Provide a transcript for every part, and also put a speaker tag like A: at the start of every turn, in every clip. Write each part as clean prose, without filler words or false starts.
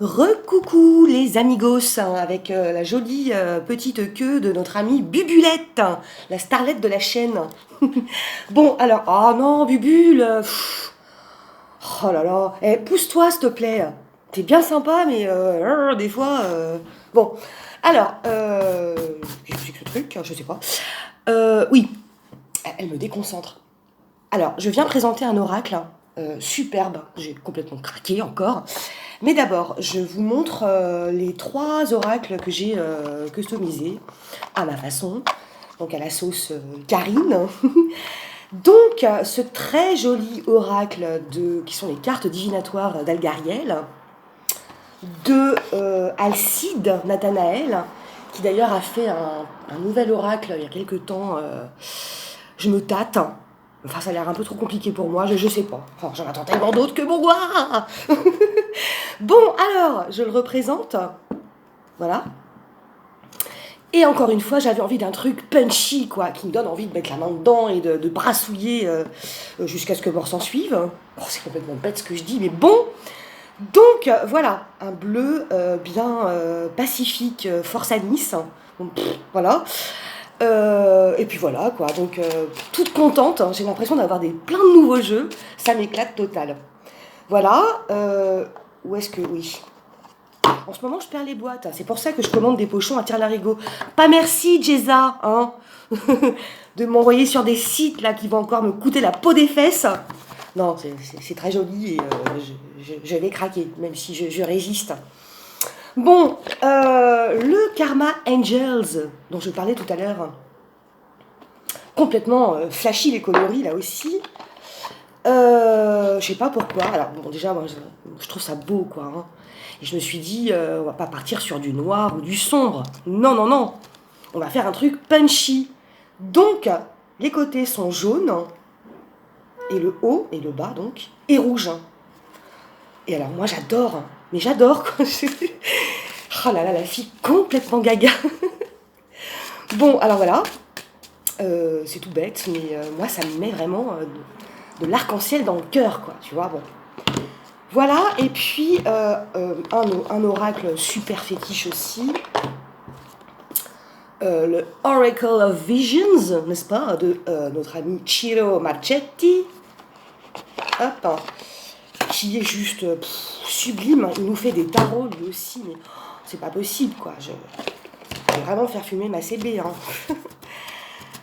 A: Recoucou les amigos, hein, avec la jolie petite queue de notre amie Bubulette, hein, la starlette de la chaîne. Bon, alors, oh non, Bubule, oh là là, pousse-toi s'il te plaît. T'es bien sympa, mais des fois. Bon, alors, qu'est-ce que c'est que ce truc? Je sais pas. Oui, elle me déconcentre. Alors, je viens présenter un oracle, hein, superbe, j'ai complètement craqué encore. Mais d'abord, je vous montre les 3 oracles que j'ai customisés à ma façon, donc à la sauce Karine. Donc, ce très joli oracle qui sont les cartes divinatoires d'Algariel, de Alcide Nathanaël, qui d'ailleurs a fait un nouvel oracle il y a quelques temps. Je me tâte. Enfin, ça a l'air un peu trop compliqué pour moi, je sais pas. Enfin, j'en attends tellement d'autres que bon, moi. Bon, alors, je le représente. Voilà. Et encore une fois, j'avais envie d'un truc punchy, quoi, qui me donne envie de mettre la main dedans et de brassouiller jusqu'à ce que mort s'en suive. Oh, c'est complètement bête ce que je dis, mais bon. Donc, voilà, un bleu bien pacifique, force à Nice. Donc, voilà. Et puis voilà, quoi. Donc, toute contente, hein. J'ai l'impression d'avoir plein de nouveaux jeux. Ça m'éclate total. Voilà. Où est-ce que... Oui. En ce moment, je perds les boîtes. C'est pour ça que je commande des pochons à tire-larigot. Pas merci, Jeza, hein, de m'envoyer sur des sites là qui vont encore me coûter la peau des fesses. Non, c'est très joli et je vais craquer, même si je résiste. Bon, le Karma Angels, dont je parlais tout à l'heure, complètement flashy les coloris là aussi. Je sais pas pourquoi. Alors, bon, déjà, moi, je trouve ça beau, quoi. Hein. Et je me suis dit, on va pas partir sur du noir ou du sombre. Non, non, non. On va faire un truc punchy. Donc, les côtés sont jaunes, et le haut, et le bas, donc, est rouge. Et alors, moi, j'adore. Mais j'adore, quoi. Oh là là, la fille complètement gaga. Bon, alors voilà. C'est tout bête, mais moi, ça me met vraiment de l'arc-en-ciel dans le cœur, quoi. Tu vois, bon. Voilà, et puis un oracle super fétiche aussi, le Oracle of Visions, n'est-ce pas, de notre ami Ciro Marchetti, hop, hein, qui est juste sublime. Il nous fait des tarots lui aussi, mais c'est pas possible, quoi. Je vais vraiment faire fumer ma CB. Hein.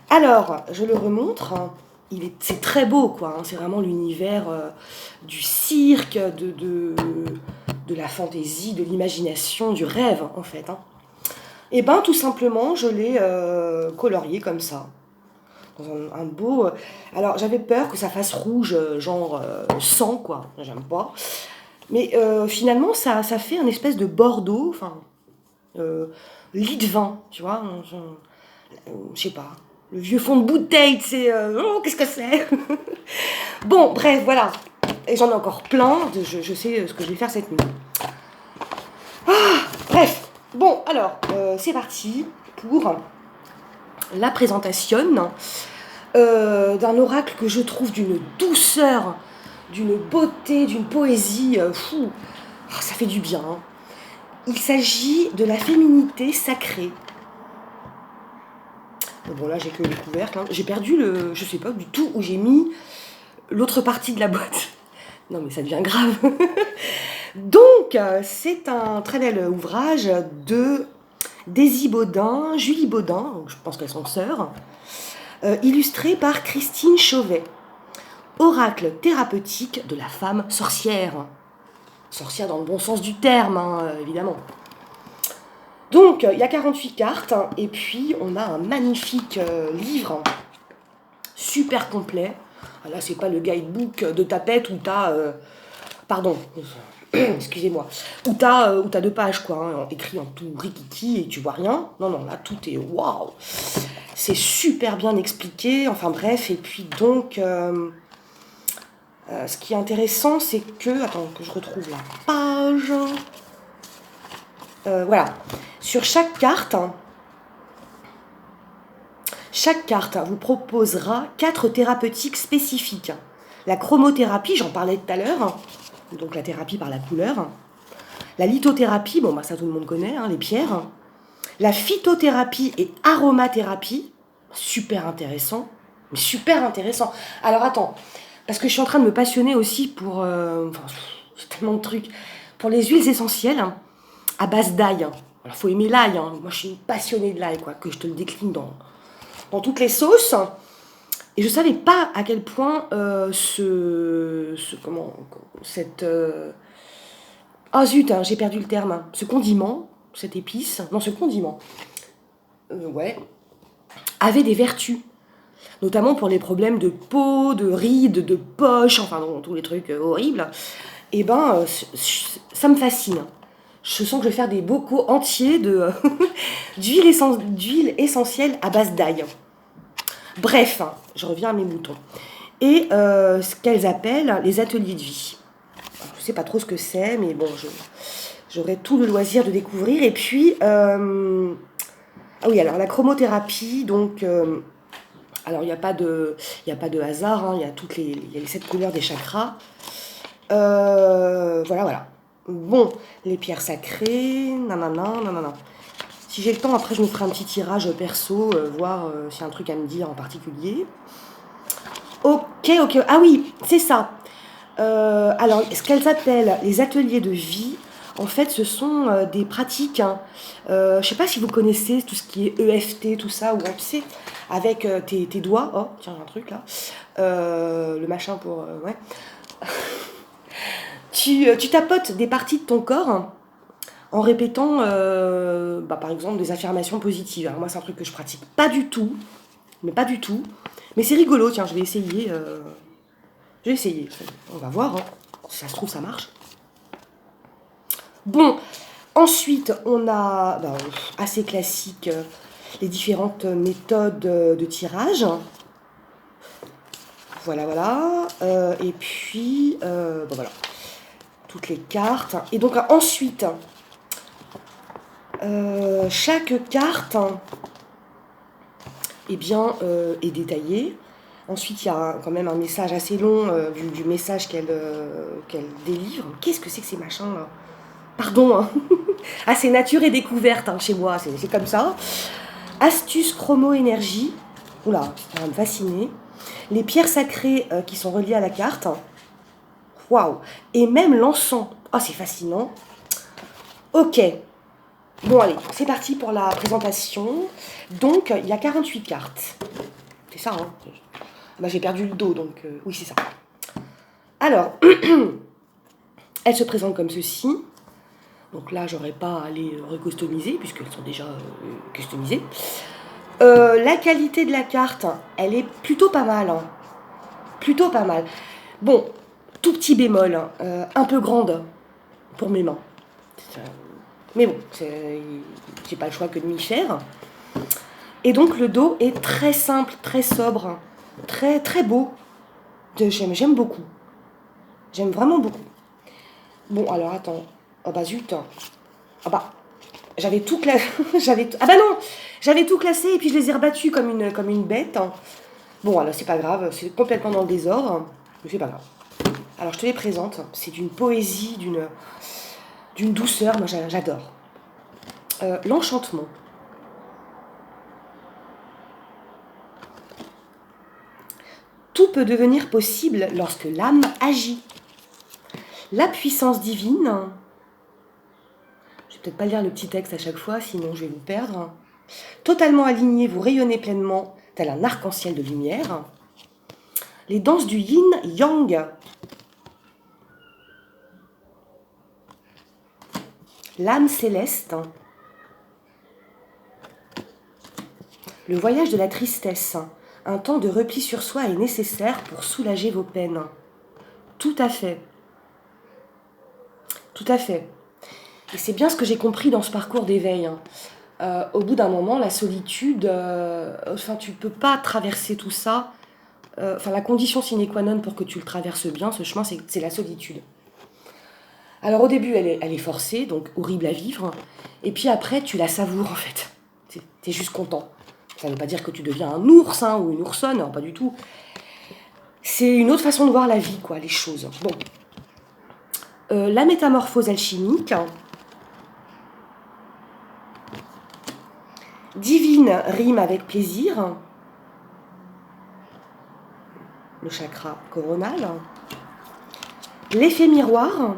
A: Alors, je le remontre. C'est très beau, quoi. Hein. C'est vraiment l'univers du cirque, de la fantaisie, de l'imagination, du rêve, en fait. Hein. Et ben, tout simplement, je l'ai colorié comme ça. Dans un beau... Alors, j'avais peur que ça fasse rouge, genre sang, quoi. J'aime pas. Mais finalement, ça fait un espèce de bordeaux, enfin, lit de vin, tu vois. Je sais pas. Le vieux fond de bouteille, c'est... oh, qu'est-ce que c'est. Bon, bref, voilà. Et j'en ai encore plein. Je sais ce que je vais faire cette nuit. Ah, bref. Bon, alors, c'est parti pour la présentation d'un oracle que je trouve d'une douceur, d'une beauté, d'une poésie. Fou. Oh, ça fait du bien. Hein. Il s'agit de la féminité sacrée. Bon, là, j'ai que le couvercle. Hein. J'ai perdu je sais pas du tout où j'ai mis l'autre partie de la boîte. Non, mais ça devient grave. Donc, c'est un très bel ouvrage de Daisy Baudin, Julie Baudin, donc je pense qu'elles sont sœurs, illustré par Christine Chauvet. Oracle thérapeutique de la femme sorcière. Sorcière dans le bon sens du terme, hein, évidemment. Donc, il y a 48 cartes, hein, et puis on a un magnifique livre, super complet. Là, c'est pas le guidebook de tapette où t'as... pardon, excusez-moi. Où t'as 2 pages, quoi, hein, écrit en tout rikiki et tu vois rien. Non, non, là, tout est... Waouh. C'est super bien expliqué, enfin bref, et puis donc... ce qui est intéressant, c'est que... Attends, que je retrouve la page... voilà. Sur chaque carte vous proposera 4 thérapeutiques spécifiques. La chromothérapie, j'en parlais tout à l'heure, donc la thérapie par la couleur. La lithothérapie, bon, bah, ça tout le monde connaît, hein, les pierres. La phytothérapie et aromathérapie, super intéressant. Mais super intéressant. Alors attends, parce que je suis en train de me passionner aussi pour... enfin, j'ai tellement de trucs. Pour les huiles essentielles hein, à base d'ail. Hein. Alors faut aimer l'ail. Hein. Moi je suis une passionnée de l'ail, quoi, que je te le décline dans toutes les sauces. Et je savais pas à quel point cette... Ah zut, hein, j'ai perdu le terme. Hein. Ce condiment, cette épice, non ce condiment, ouais, avait des vertus. Notamment pour les problèmes de peau, de rides, de poches, enfin tous les trucs horribles. Et ben, ça me fascine. Je sens que je vais faire des bocaux entiers d'huile essentielle à base d'ail. Bref, hein, je reviens à mes moutons. Et ce qu'elles appellent les ateliers de vie. Alors, je ne sais pas trop ce que c'est, mais bon, j'aurai tout le loisir de découvrir. Et puis, ah oui, alors la chromothérapie, donc, alors il n'y a pas de hasard, hein, il y a il y a les 7 couleurs des chakras. Voilà. Bon, les pierres sacrées, nanana. Si j'ai le temps, après je me ferai un petit tirage perso, voir s'il y a un truc à me dire en particulier. Ok. Ah oui, c'est ça. Alors, ce qu'elles appellent les ateliers de vie, en fait, ce sont des pratiques. Hein. Je ne sais pas si vous connaissez tout ce qui est EFT, tout ça, ou tu sais, avec tes doigts. Oh, tiens, j'ai un truc là. Le machin pour... ouais. Tu tapotes des parties de ton corps hein, en répétant, par exemple, des affirmations positives. Alors moi, c'est un truc que je pratique pas du tout. Mais c'est rigolo, tiens, je vais essayer. On va voir. Hein. Si ça se trouve, ça marche. Bon, ensuite, on a, assez classique, les différentes méthodes de tirage. Voilà. Et puis, voilà. Toutes les cartes. Et donc, ensuite, chaque carte est détaillée. Ensuite, il y a quand même un message assez long du message qu'elle délivre. Qu'est-ce que c'est que ces machins là? Pardon, hein. Ah, c'est nature et découverte hein, chez moi, c'est comme ça. Astuce chromo-énergie. Oula, ça va me fasciner. Les pierres sacrées qui sont reliées à la carte. Waouh. Et même l'encens. Oh, c'est fascinant. Ok. Bon, allez, c'est parti pour la présentation. Donc, il y a 48 cartes. C'est ça, hein. J'ai perdu le dos, donc oui, c'est ça. Alors, elles se présentent comme ceci. Donc là, j'aurais pas à les recustomiser, puisqu'elles sont déjà customisées. La qualité de la carte, elle est plutôt pas mal. Hein. Plutôt pas mal. Bon, tout petit bémol, hein, un peu grande pour mes mains. Mais bon, j'ai pas le choix que de m'y faire. Et donc, le dos est très simple, très sobre. Très très beau. J'aime beaucoup. J'aime vraiment beaucoup. Bon, alors attends. Oh bah zut. Ah bah, j'avais tout classé. Ah bah non, j'avais tout classé et puis je les ai rebattus comme une bête. Bon, alors c'est pas grave, c'est complètement dans le désordre. Mais c'est pas grave. Alors je te les présente. C'est d'une poésie, d'une douceur. Moi j'adore. L'enchantement. Tout peut devenir possible lorsque l'âme agit. La puissance divine, je vais peut-être pas lire le petit texte à chaque fois, sinon je vais vous perdre. Totalement aligné, vous rayonnez pleinement, tel un arc-en-ciel de lumière. Les danses du yin-yang. L'âme céleste. Le voyage de la tristesse. Un temps de repli sur soi est nécessaire pour soulager vos peines. Tout à fait. Tout à fait. Et c'est bien ce que j'ai compris dans ce parcours d'éveil. Hein. Au bout d'un moment, la solitude, tu peux pas traverser tout ça. La condition sine qua non pour que tu le traverses bien, ce chemin, c'est la solitude. Alors au début, elle est forcée, donc horrible à vivre. Et puis après, tu la savoures en fait. T'es juste content. Ça ne veut pas dire que tu deviens un ours hein, ou une oursonne, non, pas du tout. C'est une autre façon de voir la vie, quoi, les choses. Bon. La métamorphose alchimique. Divine rime avec plaisir. Le chakra coronal. L'effet miroir.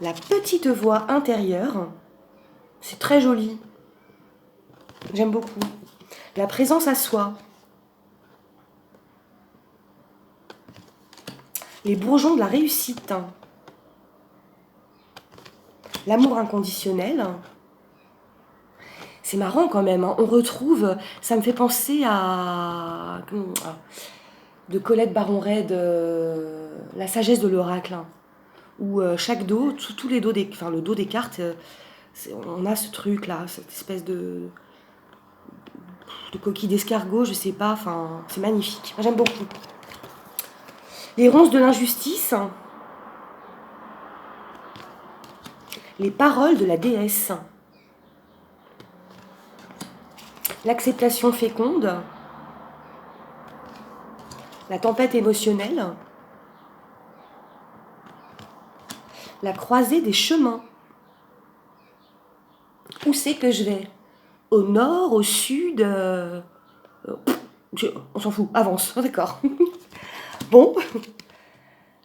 A: La petite voix intérieure. C'est très joli. J'aime beaucoup. La présence à soi. Les bourgeons de la réussite. L'amour inconditionnel. C'est marrant quand même, hein. On retrouve, ça me fait penser à de Colette Baron-Ray, La sagesse de l'oracle, hein, où chaque dos, tous les dos enfin le dos des cartes, on a ce truc là, cette espèce de coquille d'escargot, je sais pas, enfin c'est magnifique, j'aime beaucoup. Les ronces de l'injustice, les paroles de la déesse, l'acceptation féconde, la tempête émotionnelle, la croisée des chemins. Où c'est que je vais? Au nord, au sud on s'en fout, avance, d'accord. Bon,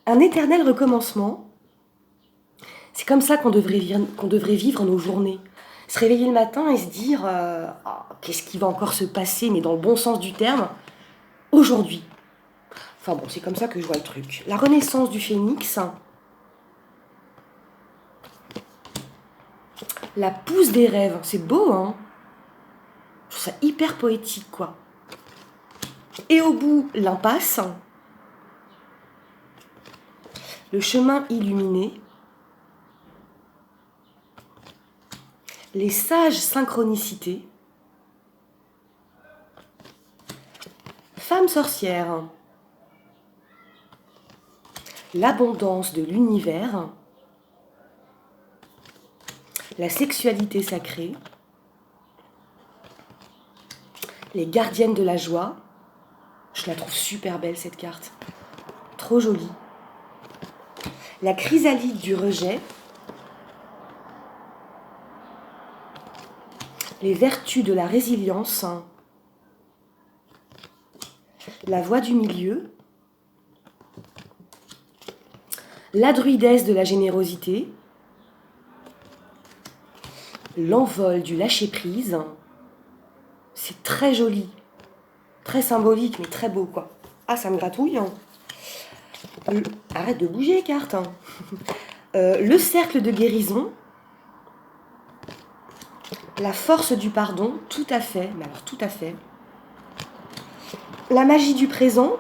A: un éternel recommencement. C'est comme ça qu'on devrait vivre nos journées. Se réveiller le matin et se dire qu'est-ce qui va encore se passer, mais dans le bon sens du terme, aujourd'hui. Enfin bon, c'est comme ça que je vois le truc. La renaissance du phénix. La pousse des rêves. C'est beau, hein? Je trouve ça hyper poétique, quoi. Et au bout, l'impasse. Le chemin illuminé. Les sages synchronicités. Femme sorcière. L'abondance de l'univers. La sexualité sacrée. Les gardiennes de la joie. Je la trouve super belle cette carte. Trop jolie. La chrysalide du rejet. Les vertus de la résilience. La voie du milieu. La druidesse de la générosité. L'envol du lâcher-prise. C'est très joli. Très symbolique, mais très beau, quoi. Ah, ça me gratouille, hein. Arrête de bouger, carte. Hein. Le cercle de guérison. La force du pardon, tout à fait. Mais alors, tout à fait. La magie du présent.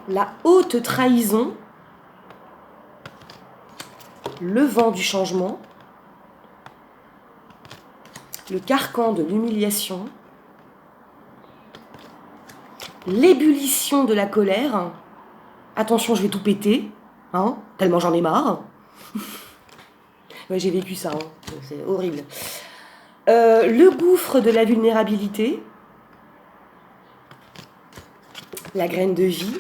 A: La haute trahison. Le vent du changement. Le carcan de l'humiliation. L'ébullition de la colère. Attention, je vais tout péter, hein, tellement j'en ai marre. Ouais, j'ai vécu ça, hein, c'est horrible. Le gouffre de la vulnérabilité. La graine de vie.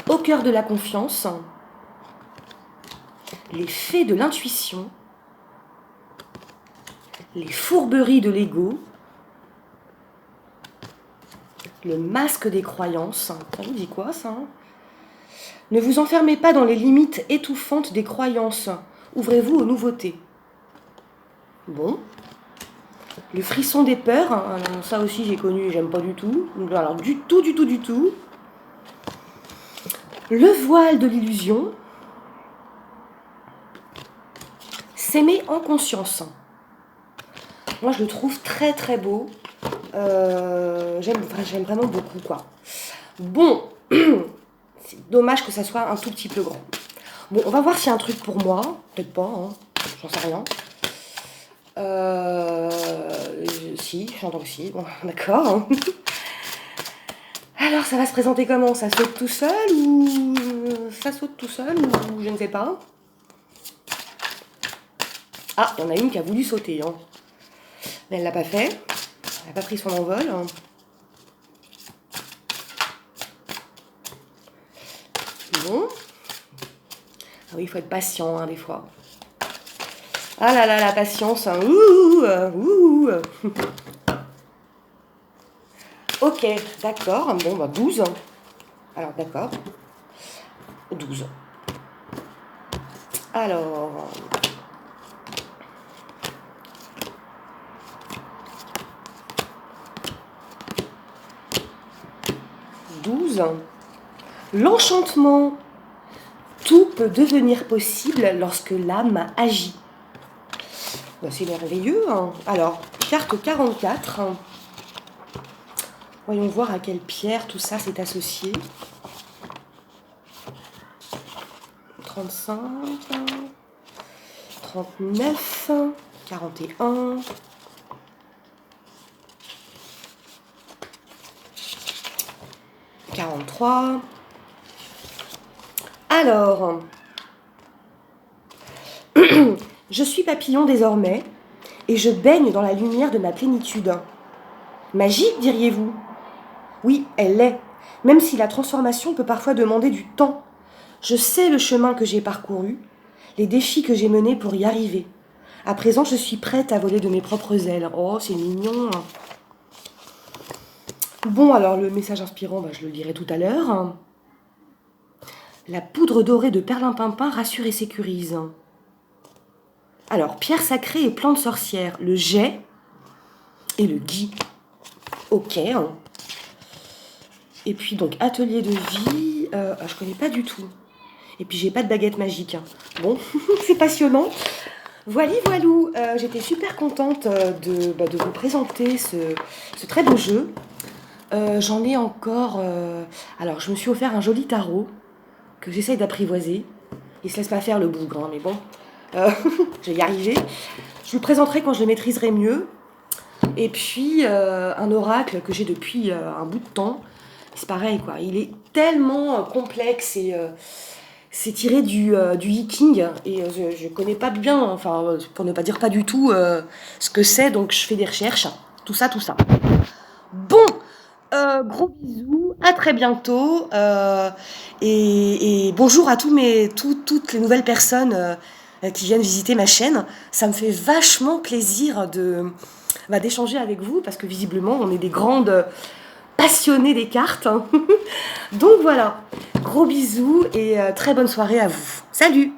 A: Au cœur de la confiance. Les fées de l'intuition. Les fourberies de l'ego. Le masque des croyances. Ça vous dit quoi, ça? Ne vous enfermez pas dans les limites étouffantes des croyances. Ouvrez-vous aux nouveautés. Bon. Le frisson des peurs. Alors, ça aussi, j'ai connu, j'aime pas du tout. Alors, du tout. Le voile de l'illusion. S'aimer en conscience. Moi, je le trouve très, très beau. J'aime vraiment beaucoup, quoi. Bon, c'est dommage que ça soit un tout petit peu grand. Bon, on va voir s'il y a un truc pour moi. Peut-être pas, hein. J'en sais rien. Si, j'entends aussi. Bon, d'accord. Hein. Alors, ça va se présenter comment? Ça saute tout seul ou ça saute tout seul ou je ne sais pas. Ah, il y en a une qui a voulu sauter, hein. Mais elle l'a pas fait. Elle n'a pas pris son envol. Bon. Ah oui, il faut être patient, hein, des fois. Ah là là, la patience. Hein. Ouh, ouh. Ok, d'accord. Bon, bah 12. Alors, d'accord. 12. Alors... 12. L'enchantement. Tout peut devenir possible lorsque l'âme agit. Ben, c'est merveilleux. Hein. Alors, carte 44. Voyons voir à quelle pierre tout ça s'est associé. 35, 39, 41. « 43. Alors, je suis papillon désormais, et je baigne dans la lumière de ma plénitude. Magique, diriez-vous? Oui, elle l'est, même si la transformation peut parfois demander du temps. Je sais le chemin que j'ai parcouru, les défis que j'ai menés pour y arriver. À présent, je suis prête à voler de mes propres ailes. Oh, c'est mignon. Bon, alors le message inspirant, je le lirai tout à l'heure. La poudre dorée de perlimpinpin rassure et sécurise. Alors, pierre sacrée et plante sorcière, le jet et le gui. Ok. Et puis donc, atelier de vie, je connais pas du tout. Et puis, j'ai pas de baguette magique. Bon, c'est passionnant. Voilà, voilou, j'étais super contente de vous présenter ce très beau jeu. J'en ai encore... alors, je me suis offert un joli tarot que j'essaye d'apprivoiser. Il se laisse pas faire le bougre, hein, mais bon, je vais y arriver. Je vous le présenterai quand je le maîtriserai mieux. Et puis, un oracle que j'ai depuis un bout de temps. C'est pareil, quoi. Il est tellement complexe et... c'est tiré du Viking et je connais pas bien, enfin pour ne pas dire pas du tout ce que c'est, donc je fais des recherches, tout ça. Bon, gros bisous, à très bientôt et bonjour à toutes les nouvelles personnes qui viennent visiter ma chaîne. Ça me fait vachement plaisir d'échanger avec vous parce que visiblement on est des grandes passionnés des cartes. Hein. Donc voilà, gros bisous et très bonne soirée à vous. Salut!